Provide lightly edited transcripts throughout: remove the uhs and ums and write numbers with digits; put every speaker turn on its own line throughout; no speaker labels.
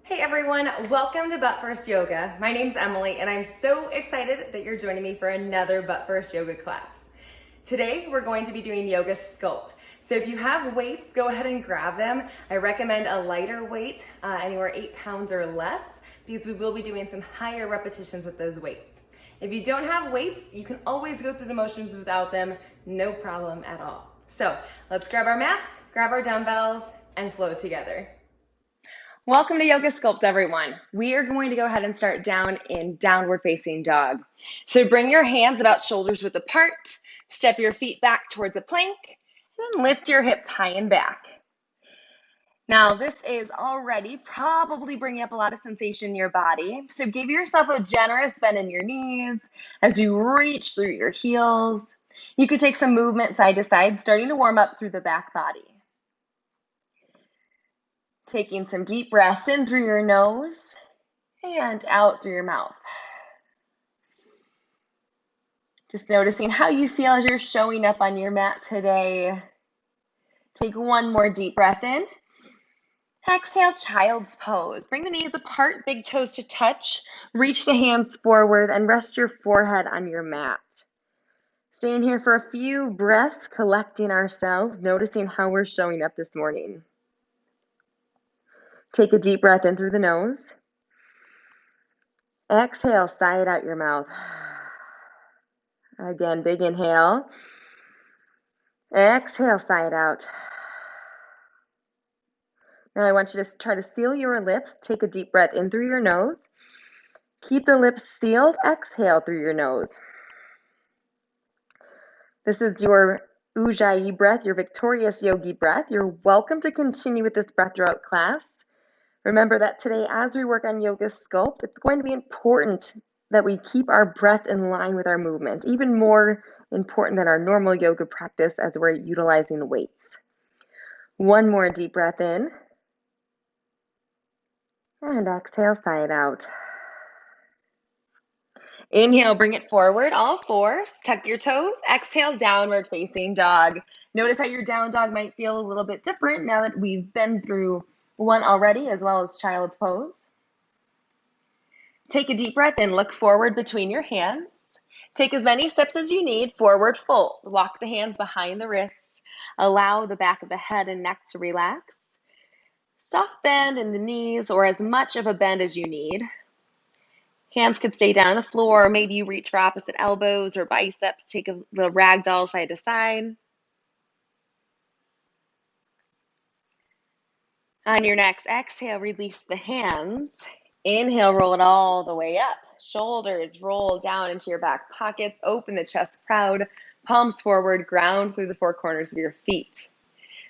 Hey everyone, welcome to Butt First Yoga. My name's Emily and I'm so excited that you're joining me for another Butt First Yoga class. Today we're going to be doing Yoga Sculpt. So if you have weights, go ahead and grab them. I recommend a lighter weight, anywhere 8 pounds or less, because we will be doing some higher repetitions with those weights. If you don't have weights, you can always go through the motions without them, no problem at all. So let's grab our mats, grab our dumbbells, and flow together. Welcome to Yoga Sculpt, everyone. We are going to go ahead and start down in downward facing dog. So bring your hands about shoulders width apart, step your feet back towards a plank, and then lift your hips high and back. Now, this is already probably bringing up a lot of sensation in your body. So give yourself a generous bend in your knees as you reach through your heels. You could take some movement side to side, starting to warm up through the back body. Taking some deep breaths in through your nose and out through your mouth. Just noticing how you feel as you're showing up on your mat today. Take one more deep breath in. Exhale, child's pose. Bring the knees apart, big toes to touch. Reach the hands forward and rest your forehead on your mat. Staying here for a few breaths, collecting ourselves, noticing how we're showing up this morning. Take a deep breath in through the nose. Exhale, sigh it out your mouth. Again, big inhale. Exhale, sigh it out. Now I want you to try to seal your lips. Take a deep breath in through your nose. Keep the lips sealed. Exhale through your nose. This is your Ujjayi breath, your victorious yogi breath. You're welcome to continue with this breath throughout class. Remember that today, as we work on Yoga Sculpt, it's going to be important that we keep our breath in line with our movement, even more important than our normal yoga practice as we're utilizing weights. One more deep breath in. And exhale, sigh it out. Inhale, bring it forward, all fours. Tuck your toes. Exhale, downward facing dog. Notice how your down dog might feel a little bit different now that we've been through one already, as well as child's pose. Take a deep breath in. Look forward between your hands. Take as many steps as you need. Forward fold. Walk the hands behind the wrists. Allow the back of the head and neck to relax. Soft bend in the knees, or as much of a bend as you need. Hands could stay down on the floor. Maybe you reach for opposite elbows or biceps. Take a little ragdoll side to side. On your next exhale, release the hands. Inhale, roll it all the way up. Shoulders roll down into your back pockets. Open the chest proud. Palms forward. Ground through the four corners of your feet.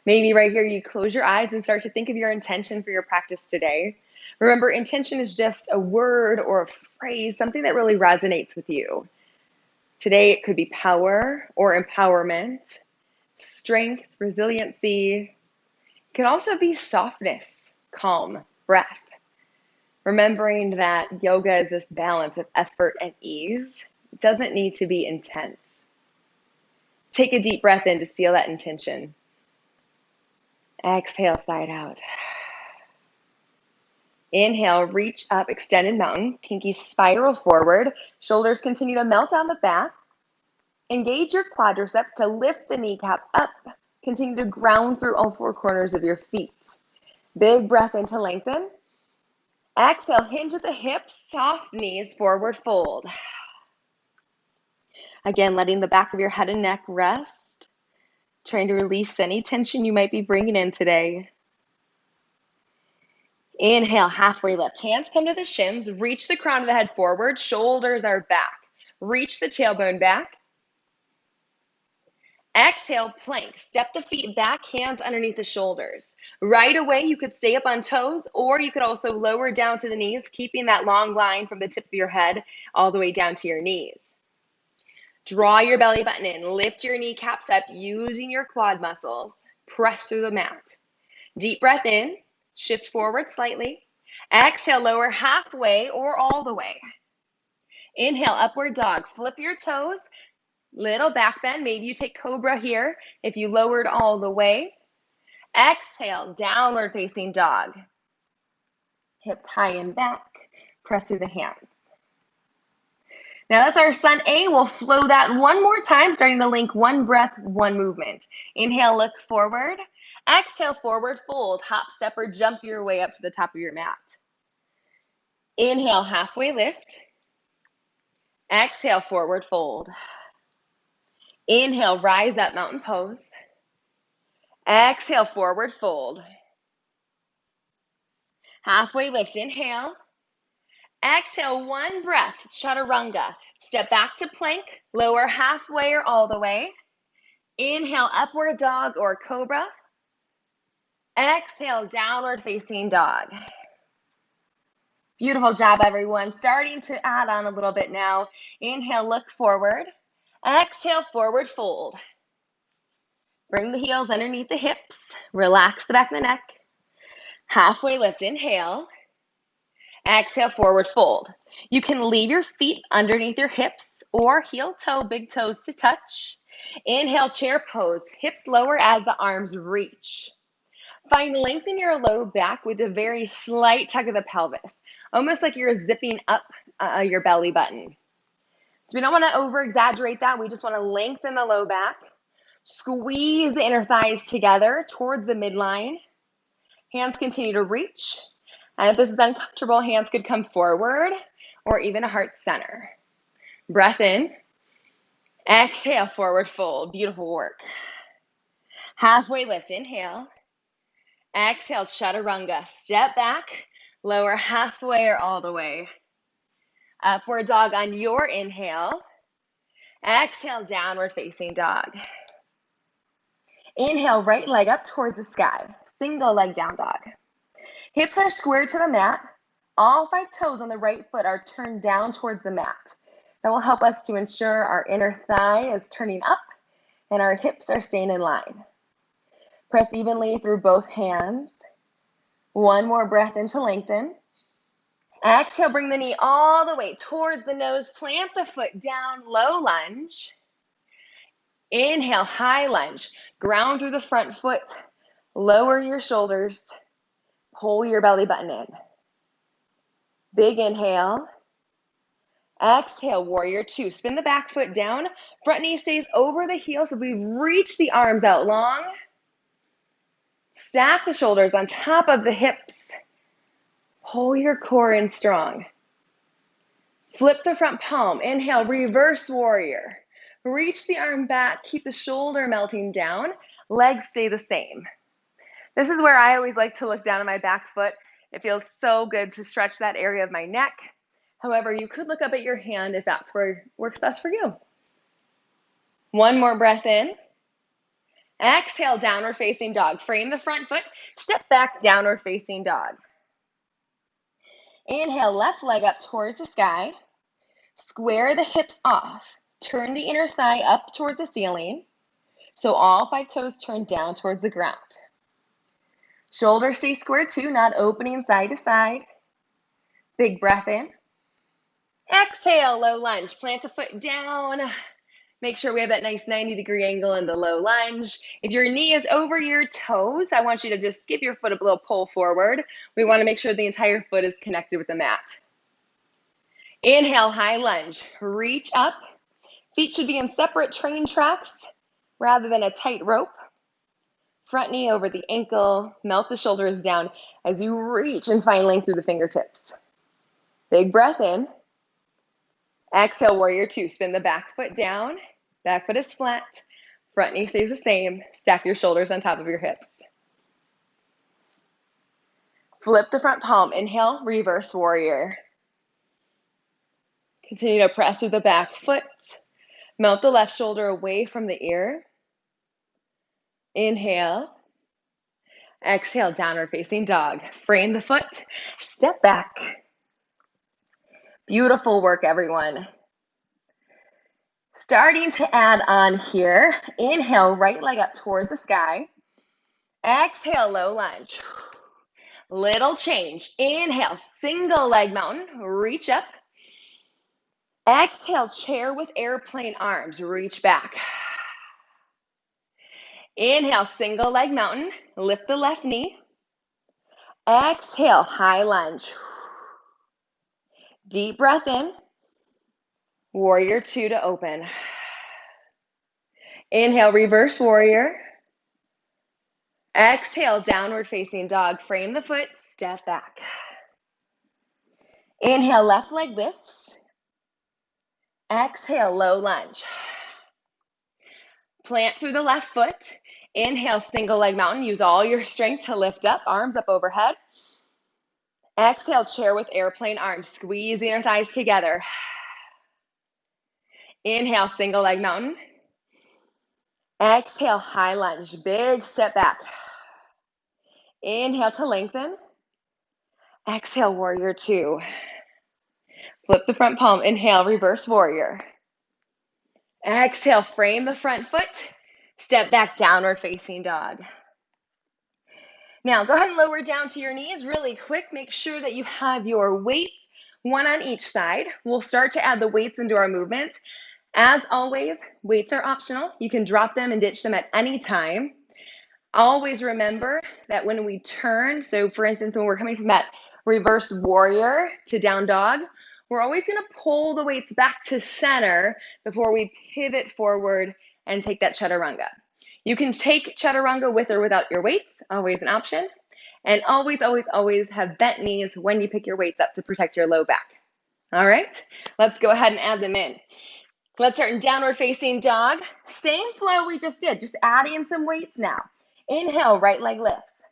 Maybe right here you close your eyes and start to think of your intention for your practice today. Remember, intention is just a word or a phrase, something that really resonates with you. Today it could be power or empowerment, strength, resiliency. It can also be softness, calm, breath. Remembering that yoga is this balance of effort and ease. It doesn't need to be intense. Take a deep breath in to seal that intention. Exhale, sigh it out. Inhale, reach up, extended mountain, pinky spiral forward, shoulders continue to melt on the back. Engage your quadriceps to lift the kneecaps up. Continue to ground through all four corners of your feet. Big breath in to lengthen. Exhale, hinge at the hips, soft knees, forward fold. Again, letting the back of your head and neck rest. Trying to release any tension you might be bringing in today. Inhale, halfway lift. Hands come to the shins. Reach the crown of the head forward. Shoulders are back. Reach the tailbone back. Exhale, plank. Step the feet back, hands underneath the shoulders. Right away, you could stay up on toes, or you could also lower down to the knees, keeping that long line from the tip of your head all the way down to your knees. Draw your belly button in. Lift your kneecaps up using your quad muscles. Press through the mat. Deep breath in. Shift forward slightly. Exhale, lower halfway or all the way. Inhale, upward dog. Flip your toes. Little back bend. Maybe you take cobra here if you lowered all the way. Exhale, downward facing dog. hips high and back, press through the hands. Now that's our Sun A. We'll flow that one more time, starting to link one breath, one movement. Inhale, look forward. Exhale, forward fold. Hop, step, or jump your way up to the top of your mat. Inhale, halfway lift. Exhale, forward fold. Inhale, rise up, mountain pose. Exhale, forward fold. Halfway lift, inhale. Exhale, one breath, chaturanga. Step back to plank, lower halfway or all the way. Inhale, upward dog or cobra. Exhale, downward facing dog. Beautiful job, everyone. Starting to add on a little bit now. Inhale, look forward. Exhale, forward fold. Bring the heels underneath the hips. Relax the back of the neck. Halfway lift, inhale. Exhale, forward fold. You can leave your feet underneath your hips or heel toe, big toes to touch. Inhale, chair pose. Hips lower as the arms reach. Find length in your low back with a very slight tug of the pelvis, almost like you're zipping up your belly button. So we don't want to over-exaggerate that. We just want to lengthen the low back. Squeeze the inner thighs together towards the midline. Hands continue to reach. And if this is uncomfortable, hands could come forward or even a heart center. Breath in. Exhale, forward fold. Beautiful work. Halfway lift, inhale. Exhale, chaturanga. Step back, lower halfway or all the way. Upward dog on your inhale. Exhale, downward facing dog. Inhale, right leg up towards the sky. Single leg down dog. Hips are squared to the mat. All 5 toes on the right foot are turned down towards the mat. That will help us to ensure our inner thigh is turning up and our hips are staying in line. Press evenly through both hands. One more breath in to lengthen. Exhale, bring the knee all the way towards the nose. Plant the foot down, low lunge. Inhale, high lunge. Ground through the front foot. Lower your shoulders. Pull your belly button in. Big inhale. Exhale, warrior 2. Spin the back foot down. Front knee stays over the heel so we reach the arms out long. Stack the shoulders on top of the hips. Pull your core in strong. Flip the front palm. Inhale, reverse warrior. Reach the arm back. Keep the shoulder melting down. Legs stay the same. This is where I always like to look down at my back foot. It feels so good to stretch that area of my neck. However, you could look up at your hand if that's where works best for you. One more breath in. Exhale, downward facing dog. Frame the front foot. Step back, downward facing dog. Inhale, left leg up towards the sky. Square the hips off. Turn the inner thigh up towards the ceiling. So all 5 toes turn down towards the ground. Shoulders stay square too, not opening side to side. Big breath in. Exhale, low lunge. Plant the foot down. Make sure we have that nice 90-degree angle in the low lunge. If your knee is over your toes, I want you to just skip your foot a little pull forward. We want to make sure the entire foot is connected with the mat. Inhale, high lunge. Reach up. Feet should be in separate train tracks rather than a tight rope. Front knee over the ankle. Melt the shoulders down as you reach and find length through the fingertips. Big breath in. Exhale, warrior 2. Spin the back foot down. Back foot is flat. Front knee stays the same. Stack your shoulders on top of your hips. Flip the front palm. Inhale, reverse warrior. Continue to press through the back foot. Melt the left shoulder away from the ear. Inhale. Exhale, downward facing dog. Frame the foot. Step back. Beautiful work, everyone. Starting to add on here. Inhale, right leg up towards the sky. Exhale, low lunge. Little change. Inhale, single leg mountain. Reach up. Exhale, chair with airplane arms. Reach back. Inhale, single leg mountain. Lift the left knee. Exhale, high lunge. Deep breath in. Warrior two to open. Inhale, reverse warrior. Exhale, downward facing dog. Frame the foot, step back. Inhale, left leg lifts. Exhale, low lunge. Plant through the left foot. Inhale, single leg mountain. Use all your strength to lift up, arms up overhead. Exhale, chair with airplane arms. Squeezing our thighs together. Inhale, single leg mountain. Exhale, high lunge. Big step back. Inhale to lengthen. Exhale, warrior two. Flip the front palm. Inhale, reverse warrior. Exhale, frame the front foot. Step back, downward facing dog. Now, go ahead and lower down to your knees really quick. Make sure that you have your weights, one on each side. We'll start to add the weights into our movement. As always, weights are optional. You can drop them and ditch them at any time. Always remember that when we turn, so for instance, when we're coming from that reverse warrior to down dog, we're always going to pull the weights back to center before we pivot forward and take that chaturanga. You can take chaturanga with or without your weights, always an option. And always, always, always have bent knees when you pick your weights up to protect your low back. All right, let's go ahead and add them in. Let's start in downward facing dog. Same flow we just did, just adding in some weights now. Inhale, right leg lifts.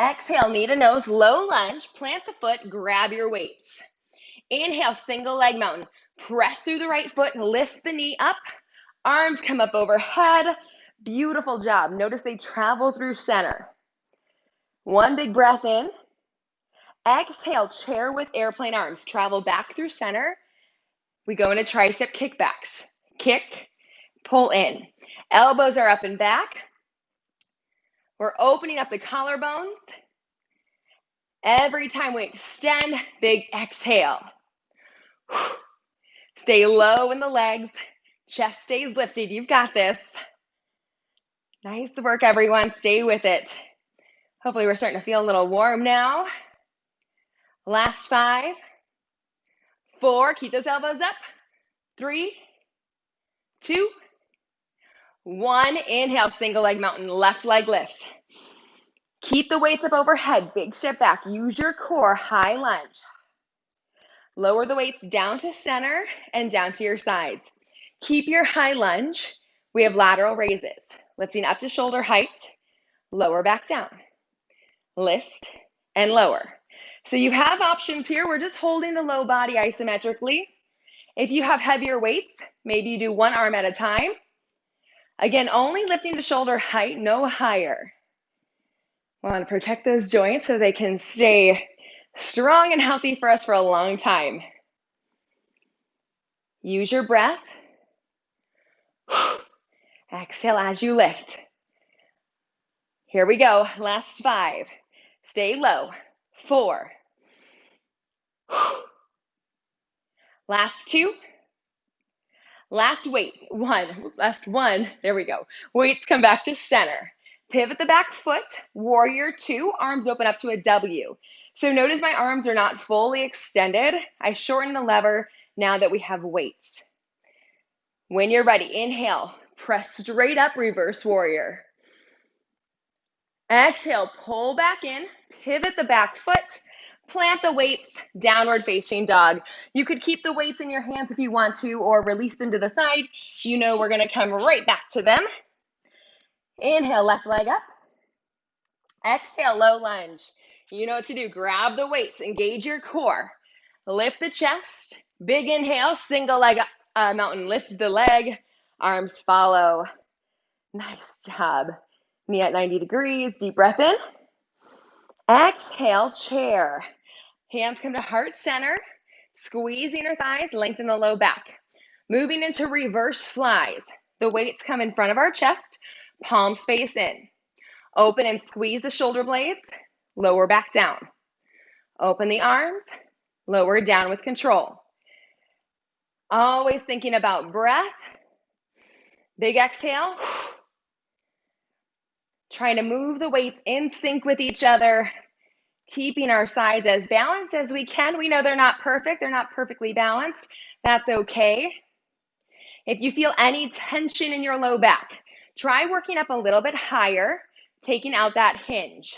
Exhale, knee to nose, low lunge, plant the foot, grab your weights. Inhale, single leg mountain. Press through the right foot, lift the knee up. Arms come up overhead. Beautiful job. Notice they travel through center. One big breath in. Exhale, chair with airplane arms. Travel back through center. We go into tricep kickbacks. Kick, pull in. Elbows are up and back. We're opening up the collarbones. Every time we extend, big exhale. Stay low in the legs. Chest stays lifted. You've got this. Nice work, everyone. Stay with it. Hopefully, we're starting to feel a little warm now. Last 5, 4. Keep those elbows up. 3, 2, 1. Inhale, single leg mountain. Left leg lifts. Keep the weights up overhead. Big step back. Use your core. High lunge. Lower the weights down to center and down to your sides. Keep your high lunge. We have lateral raises. Lifting up to shoulder height. Lower back down. Lift and lower. So you have options here. We're just holding the low body isometrically. If you have heavier weights, maybe you do one arm at a time. Again, only lifting to shoulder height, no higher. We want to protect those joints so they can stay strong and healthy for us for a long time. Use your breath. Exhale as you lift. Here we go. Last 5. Stay low. 4. Last 2. Last weight. 1. Last 1. There we go. Weights come back to center. Pivot the back foot. Warrior 2. Arms open up to a W. So notice my arms are not fully extended. I shorten the lever now that we have weights. When you're ready, inhale. Press straight up, reverse warrior. Exhale, pull back in. Pivot the back foot. Plant the weights, downward facing dog. You could keep the weights in your hands if you want to, or release them to the side. You know we're gonna come right back to them. Inhale, left leg up. Exhale, low lunge. You know what to do. Grab the weights, engage your core. Lift the chest. Big inhale, single leg mountain. Lift the leg, arms follow. Nice job. Knee at 90 degrees, deep breath in. Exhale, chair. Hands come to heart center, squeezing our thighs, lengthen the low back. Moving into reverse flies. The weights come in front of our chest, palms face in. Open and squeeze the shoulder blades, lower back down. Open the arms, lower down with control. Always thinking about breath. Big exhale. Trying to move the weights in sync with each other. Keeping our sides as balanced as we can. We know they're not perfect. They're not perfectly balanced. That's okay. If you feel any tension in your low back, try working up a little bit higher, taking out that hinge.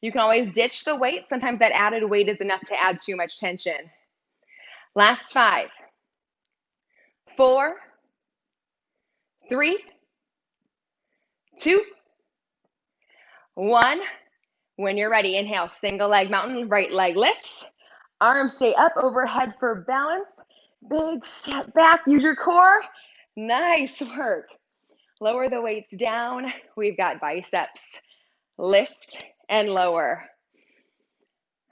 You can always ditch the weight. Sometimes that added weight is enough to add too much tension. Last 5, 4, 3, 2, 1. When you're ready, inhale, single leg mountain, right leg lifts. Arms stay up overhead for balance. Big step back, use your core. Nice work. Lower the weights down. We've got biceps. Lift and lower.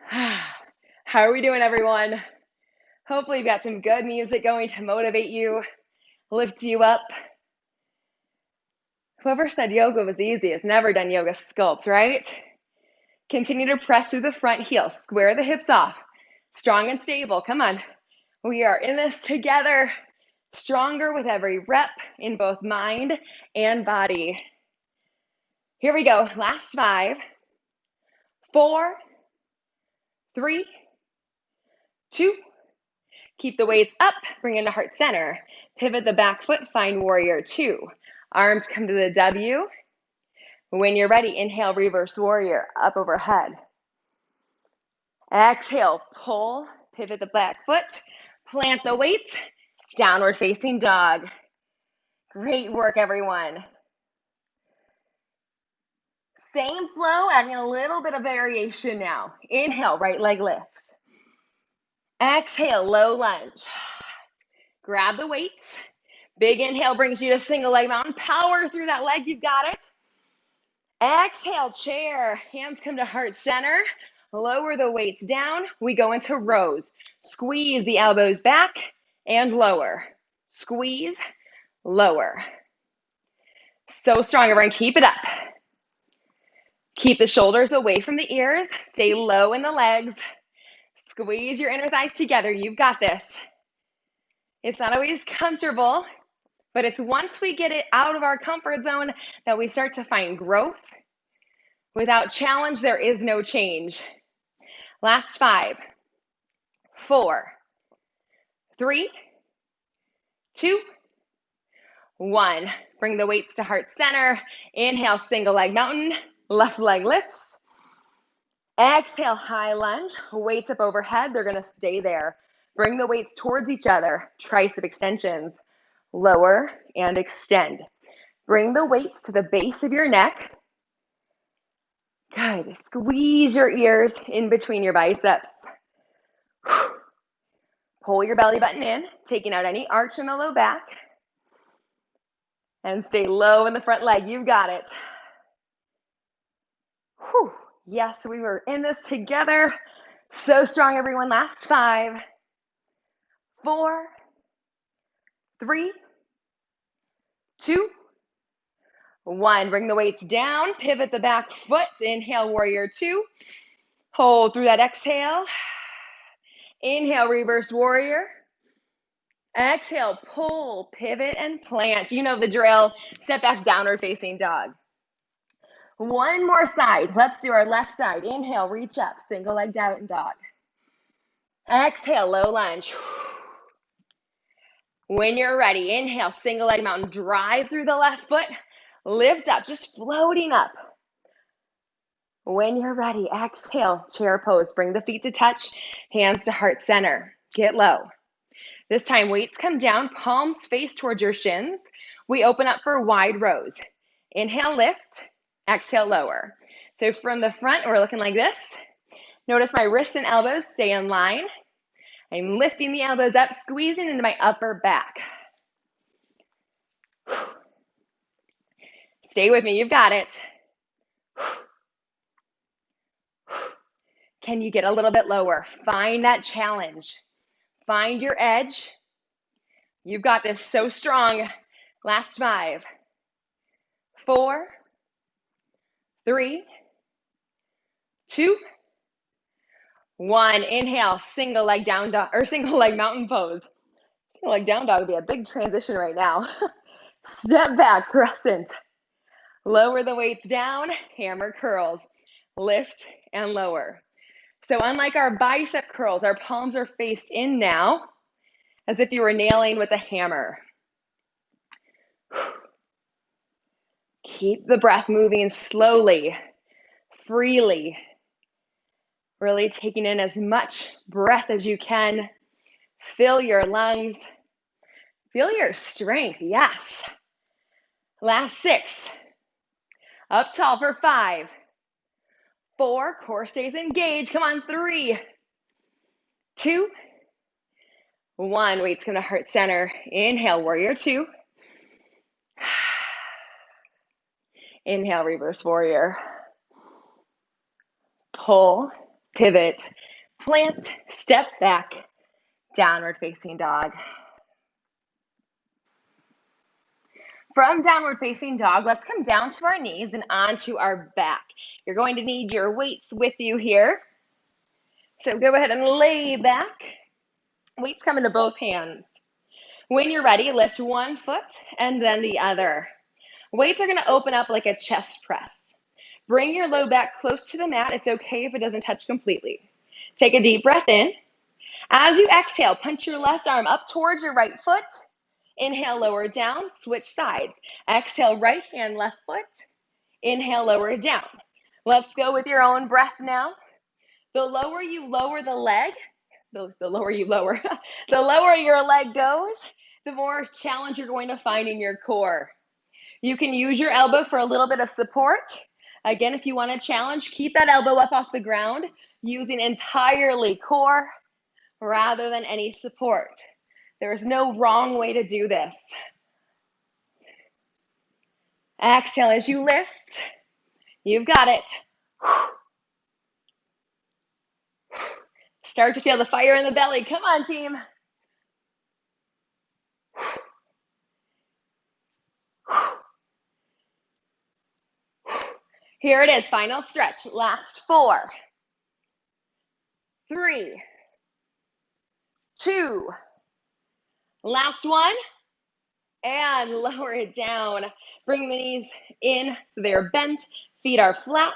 How are we doing, everyone? Hopefully you've got some good music going to motivate you, lift you up. Whoever said yoga was easy has never done Yoga Sculpt, right? Continue to press through the front heel. Square the hips off. Strong and stable. Come on. We are in this together. Stronger with every rep in both mind and body. Here we go. Last 5, 4, 3, 2. Keep the weights up. Bring into heart center. Pivot the back foot. Find warrior 2. Arms come to the W. When you're ready, inhale, reverse warrior, up overhead. Exhale, pull, pivot the back foot, plant the weights, downward facing dog. Great work, everyone. Same flow, adding a little bit of variation now. Inhale, right leg lifts. Exhale, low lunge. Grab the weights. Big inhale brings you to single leg mountain. Power through that leg, you've got it. Exhale, chair. Hands come to heart center. Lower the weights down. We go into rows. Squeeze the elbows back and lower. Squeeze, lower. So strong, everyone. Keep it up. Keep the shoulders away from the ears. Stay low in the legs. Squeeze your inner thighs together. You've got this. It's not always comfortable, but it's once we get it out of our comfort zone that we start to find growth. Without challenge, there is no change. Last 5, 4, 3, 2, 1. Bring the weights to heart center. Inhale, single leg mountain. Left leg lifts. Exhale, high lunge. Weights up overhead. They're going to stay there. Bring the weights towards each other. Tricep extensions. Lower and extend. Bring the weights to the base of your neck. Good. Squeeze your ears in between your biceps. Pull your belly button in, taking out any arch in the low back. And stay low in the front leg. You've got it. Whew. Yes, we were in this together. So strong, everyone. Last 5, 4, 3, 2, 1. Bring the weights down. Pivot the back foot. Inhale, warrior 2. Hold through that exhale. Inhale, reverse warrior. Exhale, pull, pivot, and plant. You know the drill. Step back, downward facing dog. One more side. Let's do our left side. Inhale, reach up, single leg down dog. Exhale, low lunge. When you're ready, inhale, single leg mountain. Drive through the left foot. Lift up, just floating up. When you're ready, exhale, chair pose. Bring the feet to touch, hands to heart center. Get low. This time, weights come down, palms face towards your shins. We open up for wide rows. Inhale, lift. Exhale, lower. So from the front, we're looking like this. Notice my wrists and elbows stay in line. I'm lifting the elbows up, squeezing into my upper back. Stay with me, you've got it. Can you get a little bit lower? Find that challenge. Find your edge. You've got this so strong. Last 5, 4, 3, 2, 1. Inhale, single leg down dog or single leg mountain pose. Single leg down dog would be a big transition right now. Step back, crescent. Lower the weights down, hammer curls. lift, and lower. So unlike our bicep curls, our palms are faced in now, as if you were nailing with a hammer. Keep the breath moving slowly, freely, really taking in as much breath as you can. Fill your lungs. Feel your strength, yes. Last 6. Up tall for 5, 4, core stays engaged. Come on, 3, 2, 1. Weight's gonna heart center. Inhale, warrior 2. Inhale, reverse warrior. Pull, pivot, plant, step back, downward facing dog. From downward facing dog, let's come down to our knees and onto our back. You're going to need your weights with you here. So go ahead and lay back. Weights come into both hands. When you're ready, lift one foot and then the other. Weights are going to open up like a chest press. Bring your low back close to the mat. It's okay if it doesn't touch completely. Take a deep breath in. As you exhale, punch your left arm up towards your right foot. Inhale, lower down, switch sides. Exhale, right hand, left foot. Inhale, lower down. Let's go with your own breath now. The lower you lower the leg, the lower you lower, the lower your leg goes, the more challenge you're going to find in your core. You can use your elbow for a little bit of support. Again, if you want to challenge, keep that elbow up off the ground, using entirely core rather than any support. There is no wrong way to do this. Exhale as you lift. You've got it. Start to feel the fire in the belly. Come on, team. Here it is, final stretch. Last 4, 3, 2, last 1, and lower it down. Bring the knees in so they are bent, feet are flat.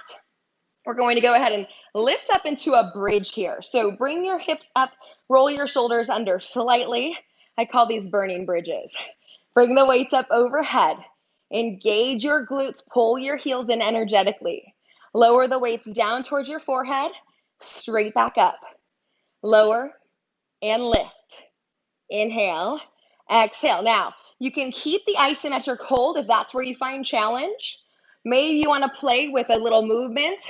We're going to go ahead and lift up into a bridge here. So bring your hips up, roll your shoulders under slightly. I call these burning bridges. Bring the weights up overhead. Engage your glutes, pull your heels in energetically. Lower the weights down towards your forehead, straight back up. Lower and lift. Inhale, exhale. Now, you can keep the isometric hold if that's where you find challenge. Maybe you want to play with a little movement,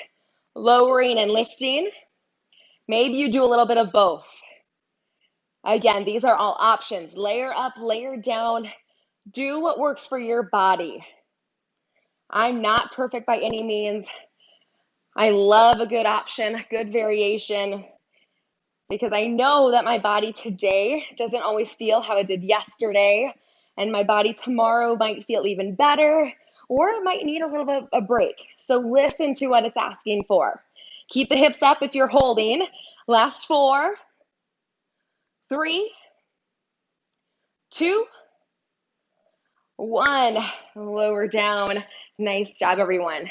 lowering and lifting. Maybe you do a little bit of both. Again, these are all options. Layer up, layer down. Do what works for your body. I'm not perfect by any means. I love a good option, good variation, because I know that my body today doesn't always feel how it did yesterday, and my body tomorrow might feel even better, or it might need a little bit of a break. So listen to what it's asking for. Keep the hips up if you're holding. Last 4, 3, 2, 1. Lower down. Nice job, everyone.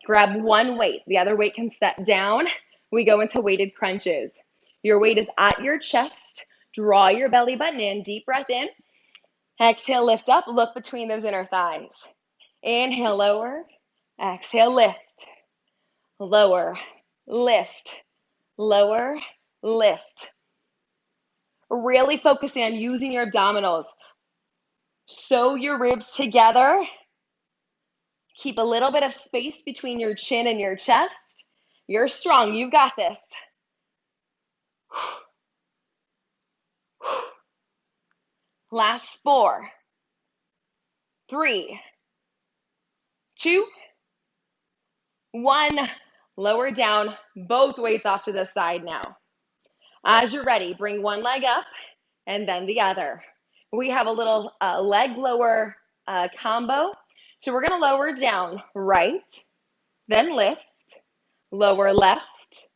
Grab one weight. The other weight can set down. We go into weighted crunches. Your weight is at your chest. Draw your belly button in. Deep breath in. Exhale, lift up. Look between those inner thighs. Inhale, lower. Exhale, lift. Lower, lift. Lower, lift. Really focusing on using your abdominals. Sew your ribs together. Keep a little bit of space between your chin and your chest. You're strong. You've got this. Last 4, 3, 2, 1. Lower down. Both weights off to the side now. As you're ready, bring one leg up and then the other. We have a little leg lower combo. So we're going to lower down right, then lift, lower left,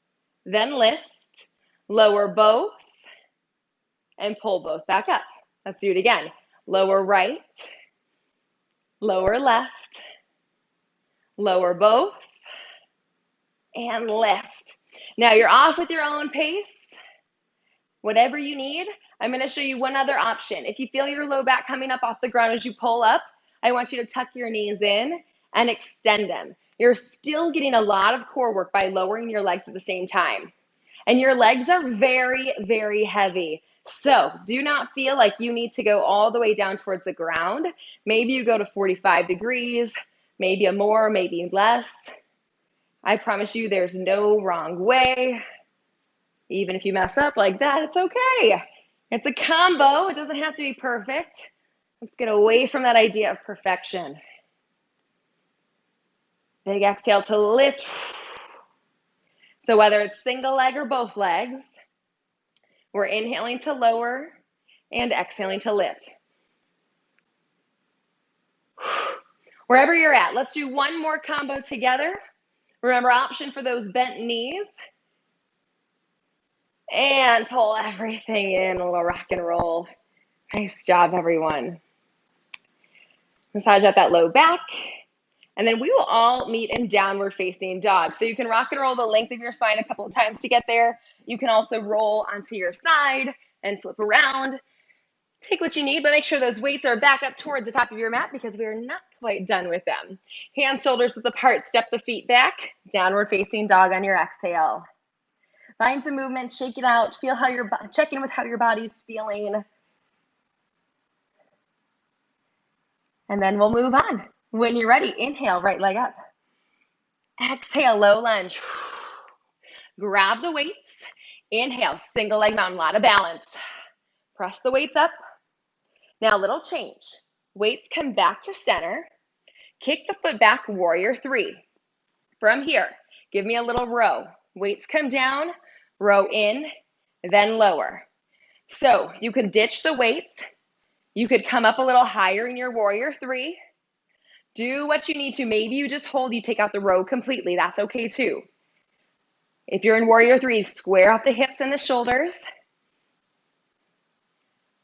then lift, lower both, and pull both back up. Let's do it again. Lower right, lower left, lower both, and lift. Now you're off with your own pace, whatever you need. I'm going to show you one other option. If you feel your low back coming up off the ground as you pull up, I want you to tuck your knees in and extend them. You're still getting a lot of core work by lowering your legs at the same time. And your legs are very, very heavy. So do not feel like you need to go all the way down towards the ground. Maybe you go to 45 degrees, maybe a more, maybe less. I promise you there's no wrong way. Even if you mess up like that, it's okay. It's a combo. It doesn't have to be perfect. Let's get away from that idea of perfection. Big exhale to lift. So whether it's single leg or both legs, we're inhaling to lower and exhaling to lift. Wherever you're at, let's do one more combo together. Remember, option for those bent knees. And pull everything in, a little rock and roll. Nice job, everyone. Massage out that low back. And then we will all meet in downward facing dog. So you can rock and roll the length of your spine a couple of times to get there. You can also roll onto your side and flip around. Take what you need, but make sure those weights are back up towards the top of your mat because we're not quite done with them. Hands, shoulders width apart, step the feet back, downward facing dog on your exhale. Find some movement, shake it out, feel how check in with how your body's feeling. And then we'll move on. When you're ready, inhale, right leg up. Exhale, low lunge. Grab the weights. Inhale, single leg mountain, a lot of balance. Press the weights up. Now a little change. Weights come back to center. Kick the foot back, warrior three. From here, give me a little row. Weights come down, row in, then lower. So you can ditch the weights. You could come up a little higher in your warrior three. Do what you need to. Maybe you just hold, you take out the row completely. That's okay too. If you're in warrior three, square off the hips and the shoulders.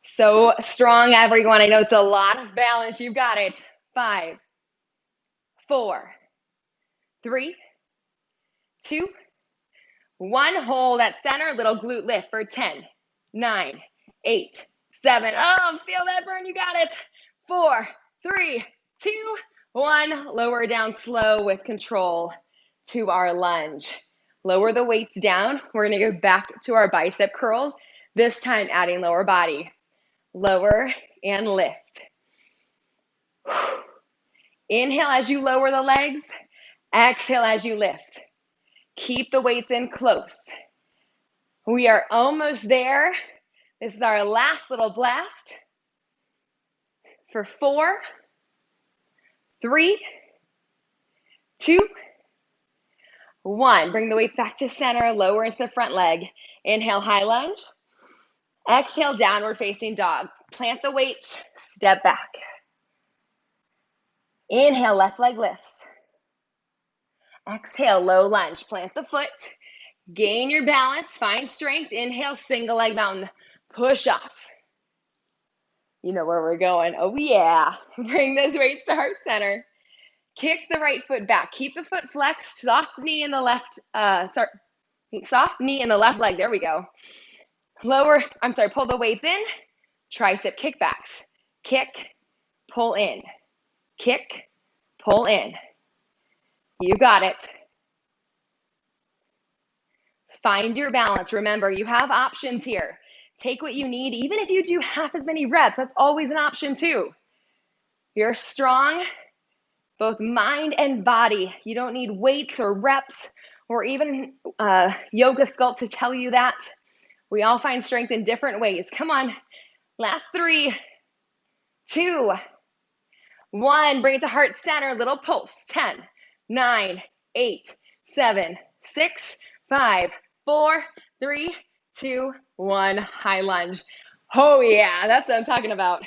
So strong, everyone. I know it's a lot of balance. You've got it. 5, 4, 3, 2, 1. Hold at center. Little glute lift for 10, 9, 8, 7. Oh, feel that burn. You got it. 4, 3, 2, 1. Lower down slow with control to our lunge. Lower the weights down. We're going to go back to our bicep curls. This time adding lower body. Lower and lift. Inhale as you lower the legs. Exhale as you lift. Keep the weights in close. We are almost there. This is our last little blast. For 4, 3, 2, 1. Bring the weights back to center. Lower into the front leg. Inhale, high lunge. Exhale, downward facing dog. Plant the weights, step back. Inhale, left leg lifts. Exhale, low lunge. Plant the foot. Gain your balance. Find strength. Inhale, single leg mountain. Push off. You know where we're going. Oh, yeah. Bring those weights to heart center. Kick the right foot back. Keep the foot flexed. Soft knee in the left, soft knee in the left leg. There we go. Pull the weights in. Tricep kickbacks. Kick, pull in. Kick, pull in. You got it. Find your balance. Remember, you have options here. Take what you need. Even if you do half as many reps, that's always an option too. You're strong, both mind and body. You don't need weights or reps or even Yoga Sculpt to tell you that. We all find strength in different ways. Come on. Last 3, 2, 1. Bring it to heart center. Little pulse. 10, 9, 8, 7, 6, 5, 4, 3, 2, 1. High lunge. Oh yeah, that's what I'm talking about.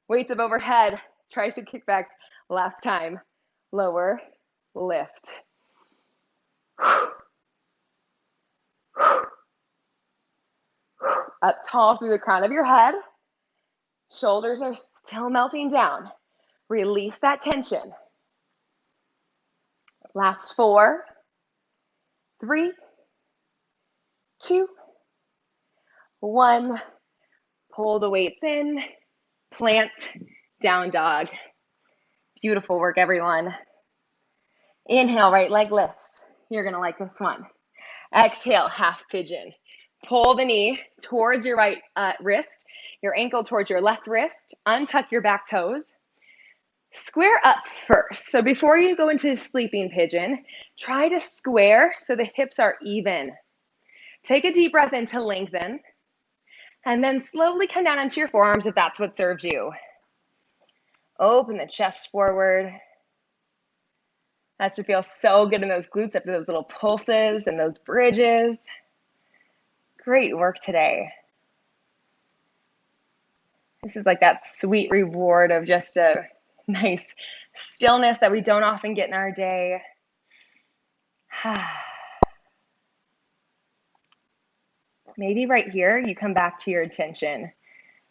Weights up overhead. Tricep kickbacks. Last time. Lower, lift. Up tall through the crown of your head. Shoulders are still melting down. Release that tension. Last 4, 3, 2, 1. Pull the weights in, plant, down dog. Beautiful work, everyone. Inhale, right leg lifts. You're gonna like this one. Exhale, half pigeon. Pull the knee towards your right wrist, your ankle towards your left wrist. Untuck your back toes. Square up first. So before you go into sleeping pigeon, try to square so the hips are even. Take a deep breath in to lengthen, and then slowly come down onto your forearms if that's what serves you. Open the chest forward. That should feel so good in those glutes after those little pulses and those bridges. Great work today. This is like that sweet reward of just a nice stillness that we don't often get in our day. Maybe right here, you come back to your intention.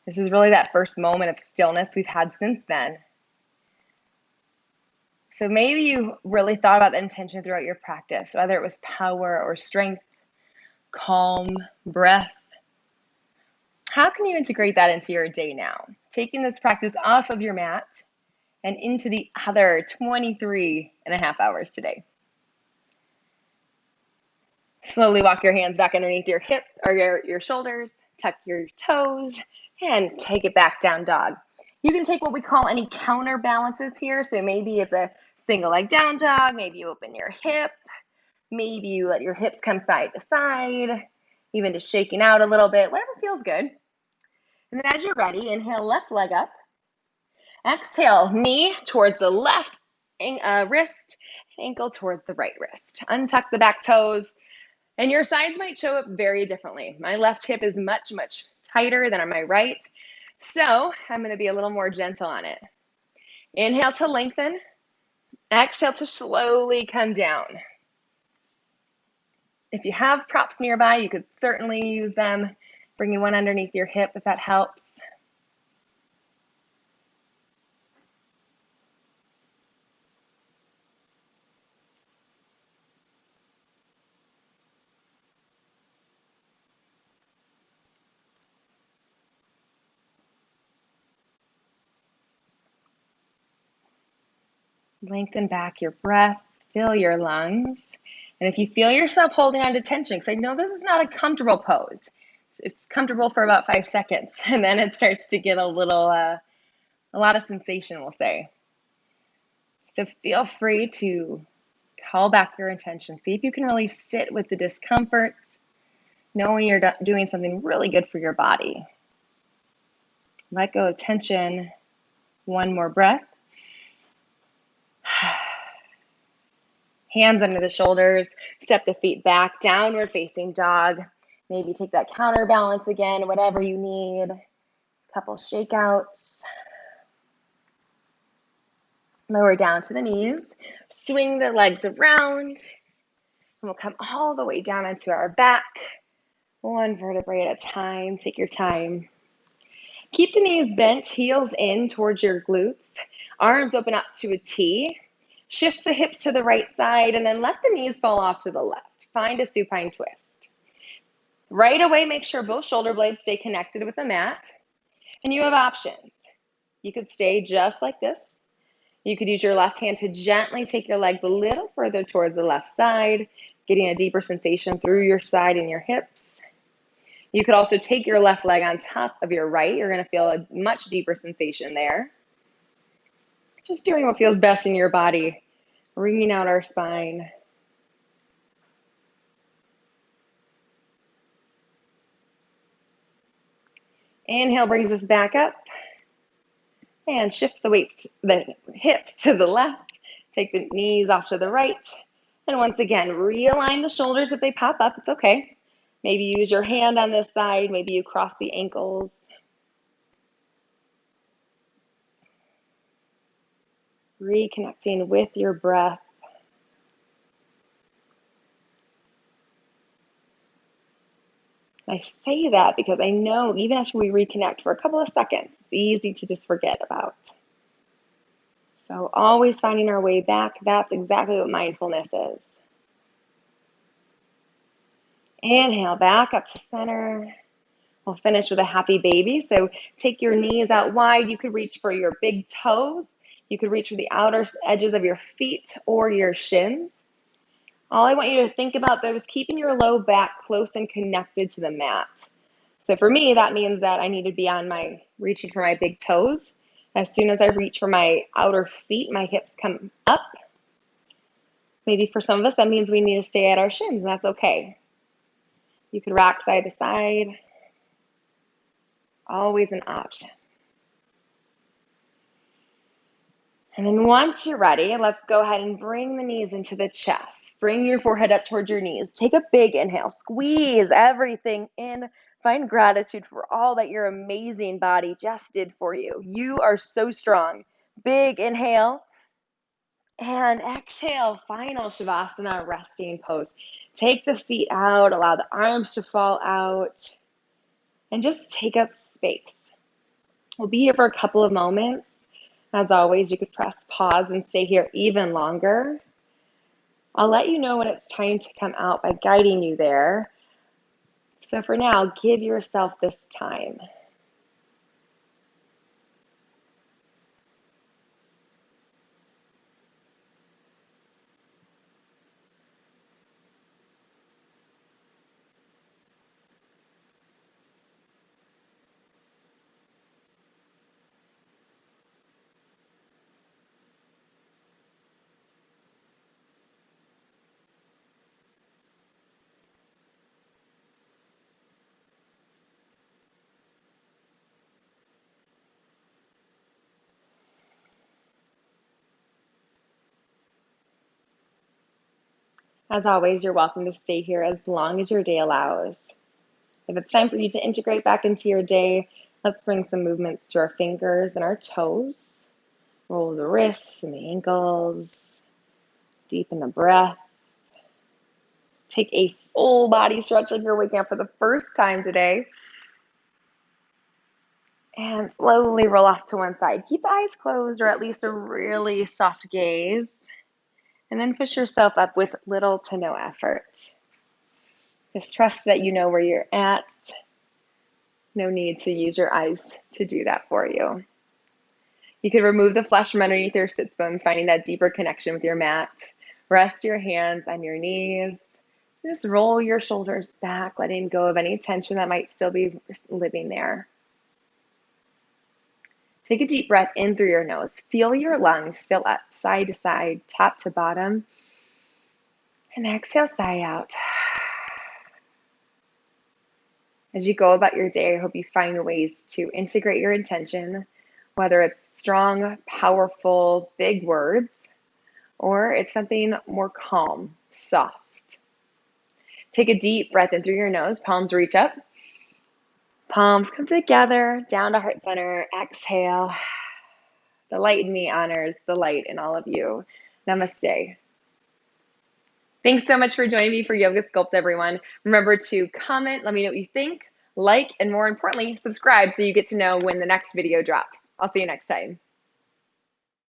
This is really that first moment of stillness we've had since then. So maybe you really thought about the intention throughout your practice, whether it was power or strength, calm, breath. How can you integrate that into your day now? Taking this practice off of your mat and into the other 23 and a half hours today. Slowly walk your hands back underneath your hip or your shoulders, tuck your toes, and take it back down dog. You can take what we call any counterbalances here. So maybe it's a single leg down dog, maybe you open your hip, maybe you let your hips come side to side, even just shaking out a little bit, whatever feels good. And then as you're ready, inhale, left leg up. Exhale, knee towards the left wrist, ankle towards the right wrist. Untuck the back toes, and your sides might show up very differently. My left hip is much, much tighter than on my right, so I'm going to be a little more gentle on it. Inhale to lengthen. Exhale to slowly come down. If you have props nearby, you could certainly use them. Bringing one underneath your hip if that helps. Lengthen back your breath, fill your lungs. And if you feel yourself holding on to tension, because I know this is not a comfortable pose. It's comfortable for about 5 seconds, and then it starts to get a lot of sensation, we'll say. So feel free to call back your intention. See if you can really sit with the discomfort, knowing you're doing something really good for your body. Let go of tension. One more breath. Hands under the shoulders, step the feet back, downward facing dog. Maybe take that counterbalance again, whatever you need. Couple shakeouts. Lower down to the knees. Swing the legs around. And we'll come all the way down onto our back. One vertebrae at a time. Take your time. Keep the knees bent, heels in towards your glutes. Arms open up to a T. Shift the hips to the right side and then let the knees fall off to the left. Find a supine twist. Right away, make sure both shoulder blades stay connected with the mat. And you have options. You could stay just like this. You could use your left hand to gently take your legs a little further towards the left side, getting a deeper sensation through your side and your hips. You could also take your left leg on top of your right. You're going to feel a much deeper sensation there. Just doing what feels best in your body, wringing out our spine. Inhale brings us back up. And shift the weights, the hips to the left. Take the knees off to the right. And once again, realign the shoulders if they pop up. It's okay. Maybe use your hand on this side. Maybe you cross the ankles. Reconnecting with your breath. I say that because I know even after we reconnect for a couple of seconds, it's easy to just forget about. So always finding our way back, that's exactly what mindfulness is. Inhale, back up to center. We'll finish with a happy baby. So take your knees out wide. You could reach for your big toes. You could reach for the outer edges of your feet or your shins. All I want you to think about, though, is keeping your low back close and connected to the mat. So for me, that means that I need to be on reaching for my big toes. As soon as I reach for my outer feet, my hips come up. Maybe for some of us, that means we need to stay at our shins, and that's okay. You could rock side to side. Always an option. And then once you're ready, let's go ahead and bring the knees into the chest. Bring your forehead up towards your knees. Take a big inhale. Squeeze everything in. Find gratitude for all that your amazing body just did for you. You are so strong. Big inhale. And exhale. Final Shavasana, resting pose. Take the feet out. Allow the arms to fall out. And just take up space. We'll be here for a couple of moments. As always, you could press pause and stay here even longer. I'll let you know when it's time to come out by guiding you there. So for now, give yourself this time. As always, you're welcome to stay here as long as your day allows. If it's time for you to integrate back into your day, let's bring some movements to our fingers and our toes. Roll the wrists and the ankles. Deepen the breath. Take a full body stretch if you're waking up for the first time today. And slowly roll off to one side. Keep the eyes closed or at least a really soft gaze. And then push yourself up with little to no effort. Just trust that you know where you're at. No need to use your eyes to do that for you. You could remove the flesh from underneath your sits bones, finding that deeper connection with your mat. Rest your hands on your knees. Just roll your shoulders back, letting go of any tension that might still be living there. Take a deep breath in through your nose. Feel your lungs fill up, side to side, top to bottom. And exhale, sigh out. As you go about your day, I hope you find ways to integrate your intention, whether it's strong, powerful, big words, or it's something more calm, soft. Take a deep breath in through your nose. Palms reach up. Palms come together, down to heart center. Exhale. The light in me honors the light in all of you. Namaste. Thanks so much for joining me for Yoga Sculpt, everyone. Remember to comment, let me know what you think, like, and more importantly, subscribe so you get to know when the next video drops. I'll see you next time.